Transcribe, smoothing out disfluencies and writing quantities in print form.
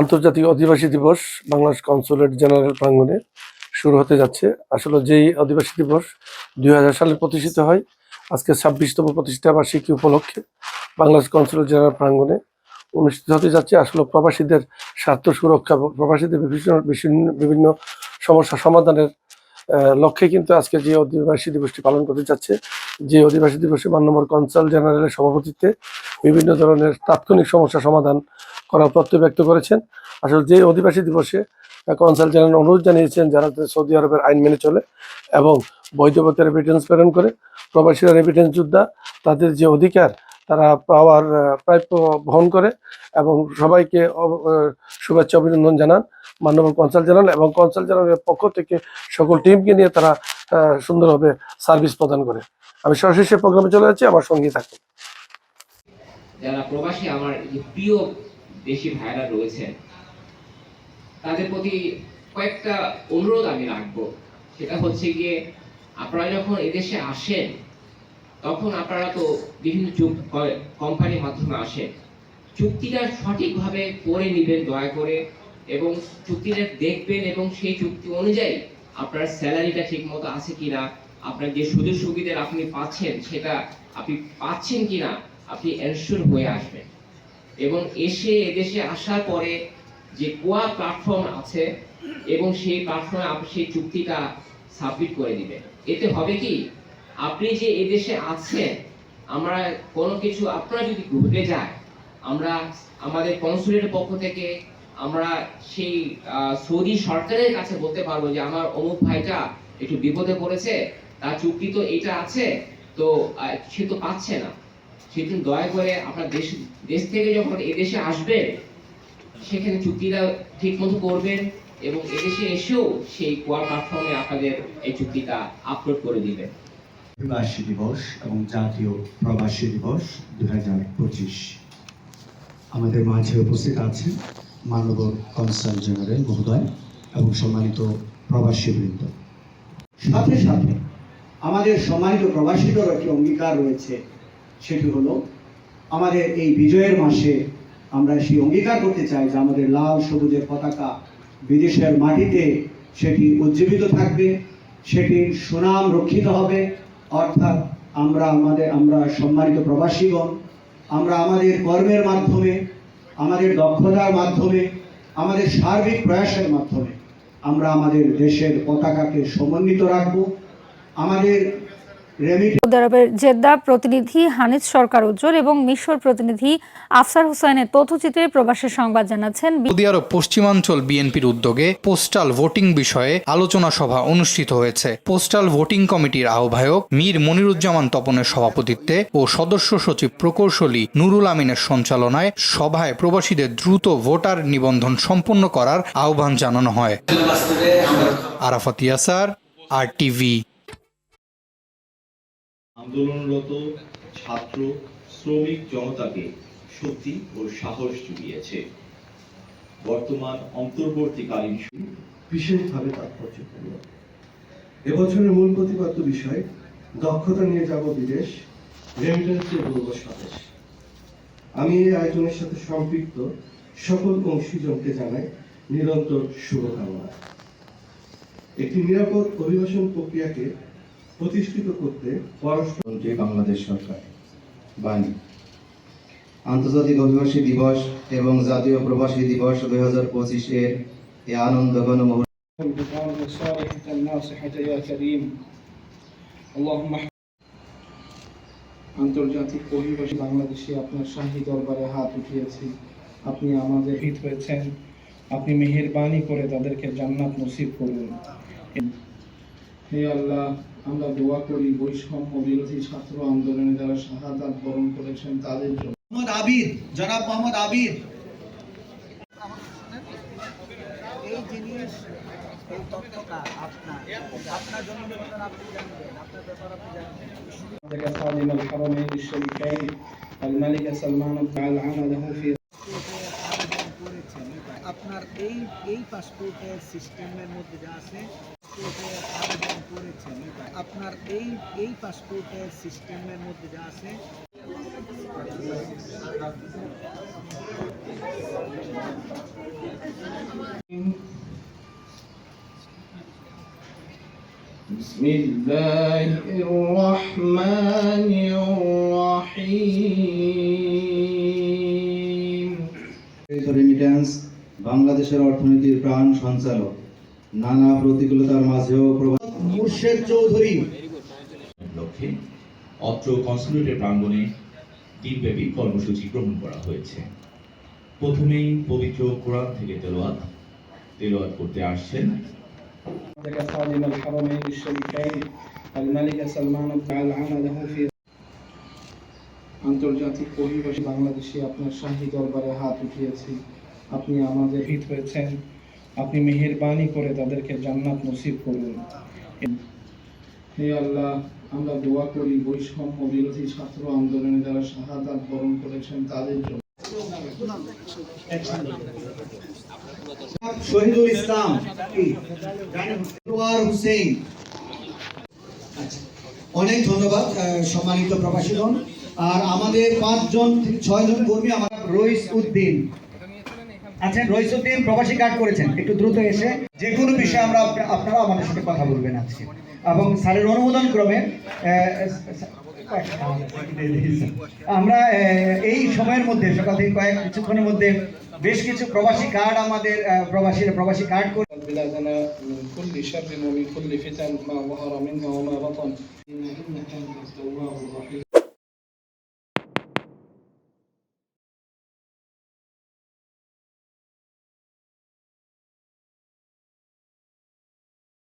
আন্তর্জাতিক অধিবাসী দিবস বাংলাদেশ কনসুলেট জেনারেল প্রাঙ্গণে শুরু হতে যাচ্ছে। আসলে যেই অধিবাসী দিবস 2000 সালে প্রতিষ্ঠিত হয়, আজকে 26তম প্রতিষ্ঠা বার্ষিকী উপলক্ষে বাংলাদেশ কনসুলেট জেনারেল প্রাঙ্গণে অনুষ্ঠিত হতে যাচ্ছে। আসলে প্রবাসীদের স্বার্থ সুরক্ষা, প্রবাসীদের বিভিন্ন সমস্যা সমাধানের লক্ষ্যে কিন্তু আজকে যে অধিবাসী দিবসটি পালন করতে যাচ্ছে, যে অধিবাসী দিবসে মাননীয় কনসাল জেনারেলের সভাপতিত্বে বিভিন্ন ধরনের তাৎক্ষণিক সমস্যা সমাধান করার প্রত্যয় ব্যক্ত করেছেন। আসলে যে অধিবাসী দিবসে কনসাল জেনারেল অনুরোধ জানিয়েছেন যারা সৌদি আরবের আইন মেনে চলে এবং বৈধ পথে রেমিটেন্স প্রেরণ করে, প্রবাসীরা রেমিটেন্স যোদ্ধা, তাদের যে অধিকার তারা পাওয়ার প্রাপ্য বহন করে এবং সবাইকে শুভেচ্ছা অভিনন্দন জানান মাননীয় কনসাল জেনারেল এবং কনসাল জেনারেলের পক্ষ থেকে সকল টিমকে নিয়ে তারা সুন্দরভাবে সার্ভিস প্রদান করে। আমি সরাসরি প্রোগ্রামে চলে যাচ্ছি, আমার সঙ্গী থাকুন। যারা প্রবাসী আমার প্রিয় দেশি ভাইরা রয়েছেন, তাদের প্রতি কয়েকটা অনুরোধ আমি রাখবো। সেটা হচ্ছে গিয়ে, আপনারা যখন এদেশে আসেন তখন আপনারা তো বিভিন্ন কোম্পানির মাধ্যমে আসেন, চুক্তিটা সঠিকভাবে পড়ে নেবেন দয়া করে, এবং চুক্তিটা দেখবেন এবং সেই চুক্তি অনুযায়ী আপনার স্যালারিটা ঠিক মতো আছে কিনা, আপনার যে সুযোগ সুবিধা আপনি পাচ্ছেন সেটা আপনি পাচ্ছেন কিনা আপনি এনশিওর হয়ে আসবেন। এবং এদেশে আসার পরে যে কোয়া প্ল্যাটফর্ম আছে এবং সেই প্ল্যাটফর্মে আপনি সেই চুক্তিটা সাবমিট করে দিবেন। এতে হবে কি, আপনি যে এদেশে আছেন, আমরা কোনো কিছু আপনারা যদি ঘটে যায়, আমরা আমাদের কনসুলেটের পক্ষ থেকে আমরা সেই সৌদি সরকারের কাছে বলতে পারবো যে আমার অমুক ভাইটা একটু বিপদে পড়েছে, তার চুক্তি তো এটা আছে, তো সে তো পাচ্ছে না। সেদিন দয়া করে আপনার দেশ থেকে যখন এদেশে আসবেন সেখানে চুক্তিটা ঠিক মতো করবেন এবং এদেশে এসেও সেই কোয়া প্ল্যাটফর্মে আপনাদের এই চুক্তিটা আপলোড করে দিবেন। অভিবাসী দিবস এবং জাতীয় প্রবাসী দিবস 2025 আমাদের মাঝে উপস্থিত আছেন মাননীয় কনসাল জেনারেল মহোদয় এবং সম্মানিত প্রবাসী বৃন্দ। সাথে সাথে আমাদের সম্মানিত প্রবাসীদেরও একটি অঙ্গীকার রয়েছে, সেটি হলো আমাদের এই বিজয়ের মাসে আমরা সেই অঙ্গীকার করতে চাই যে আমাদের লাল সবুজের পতাকা বিদেশের মাটিতে সেটি উজ্জীবিত থাকবে, সেটির সুনাম রক্ষিত হবে। অর্থাৎ আমরা সম্মানিত প্রবাসীগণ, আমরা আমাদের কর্মের মাধ্যমে, আমাদের দক্ষতার মাধ্যমে, আমাদের সার্বিক প্রয়াসের মাধ্যমে আমরা আমাদের দেশের পতাকাকে সমন্বিত রাখব। আমাদের সৌদি আরবের জেদ্দা প্রতিনিধি হানিজ সরকার উজ্জ্বল এবং মিশর প্রতিনিধি আফসার হোসেনের তথ্যচিত্রে প্রবাসী সংবাদ জানাচ্ছেন। সৌদি আরব পশ্চিমাঞ্চল বিএনপির উদ্যোগে পোস্টাল ভোটিং বিষয়ে আলোচনা সভা অনুষ্ঠিত হয়েছে। পোস্টাল ভোটিং কমিটির আহ্বায়ক মীর মনিরুজ্জামান তপনের সভাপতিত্বে ও সদস্য সচিব প্রকৌশলী নুরুল আমিনের সঞ্চালনায় সভায় প্রবাসীদের দ্রুত ভোটার নিবন্ধন সম্পন্ন করার আহ্বান জানানো হয়। আরাফাত ইয়াসার, RTV। আন্দোলনরত ছাত্র শ্রমিক জনতাকে শক্তি ও সাহস জুগিয়েছে। বর্তমান অন্তর্বর্তীকালীন বিশেষভাবে তাৎপর্যপূর্ণ। এবছরের মূল প্রতিপাদ্য বিষয় দক্ষতা নিয়ে যাব বিদেশ, রেমিটেন্সে বলব স্বদেশ। আমি এই আয়োজনের সাথে সম্পৃক্ত সকল অংশীজনকে জানাই নিরন্তর শুভকামনা। একটি নিরাপদ অভিবাসন প্রক্রিয়াকে প্রতিষ্ঠিত করতে পররাষ্ট্রমন্ত্রী বাংলাদেশ সরকার বাণী। আন্তর্জাতিক অভিবাসী দিবস এবং জাতীয় প্রবাসী দিবস 2025 এর এই আনন্দঘন মুহূর্তে আন্তর্জাতিক অভিবাসী বাংলাদেশে আপনার শাহী দরবারে হাত উঠিয়েছি। আপনি আমাদের হিত হয়েছেন, আপনি মেহেরবানি করে তাদেরকে জান্নাত নসিব করুন। হে আল্লাহ, আমরা দোয়া করি বৈষম্য বিরোধী ছাত্র আন্দোলনে যারা শাহাদাত বরণ করেছেন তাদের জন্য। জনাব মোহাম্মদ আবিদ, এই জিনিস, এই তথ্যটা আপনার জন্মদিন আপনি জানবেন, আপনার ব্যাপার আপনি জানবেন। خادم الحرمين الشريفين الملك سلمان العام له في আপনার এই পাসপোর্টের সিস্টেমের মধ্যে যা আছে, আবেদন করেছেন, আপনার এই পাসপোর্টের সিস্টেমের মধ্যে যা আছে بسم الله الرحمن الرحيم রেমিট্যান্স বাংলাদেশের অর্থনীতির প্রাণ সঞ্চালক, নানা প্রতিকূলতার মাঝেও মুর্শেদ চৌধুরী লক্ষ্যে অত্র কনসুলেটের প্রাঙ্গণে দিনব্যাপী কর্মসূচি গ্রহণ করা হয়েছে। প্রথমেই পবিত্র কোরআন থেকে তেলাওয়াত করতে আসছেন خادم الحرمين الشريفين الملك سلمان تعالى عمله في আন্তর্জাতিক অভিবাসী বাংলাদেশে আপনার শাহী দরবারে হাত উঠিয়েছি। আপনি আমাদের হিত হয়েছেন, আপনি মেহেরবানি করে তাদেরকে জান্নাত নসিব করুন। হে আল্লাহ, আমরা দোয়া করি বৈষম্য বিরোধী ছাত্র আন্দোলনে যারা শাহাদাত বরণ করেছেন তাদের জন্য। শহীদুল ইসলাম হুসেন। অনেক ধন্যবাদ সম্মানিত প্রবাসীগণ। আর আমাদের 5 থেকে 6 জন কর্মী আমার রইস উদ্দিন আছেন। রইস উদ্দিন প্রবাসী কার্ড করেছেন, একটু দ্রুত এসে যে কোনো বিষয়ে আপনারা আমাদের সাথে কথা বলবেন আজকে, এবং স্যারের অনুমোদন ক্রমে আমরা এই সময়ের মধ্যে সকাল থেকে কিছুক্ষণের মধ্যে বেশ কিছু প্রবাসী কার্ড আমাদের প্রবাসী কার্ড করে بلادنا من كل شر ومن كل فتن ما ظهر منها وما بطن إنك أنت التواب الرحيم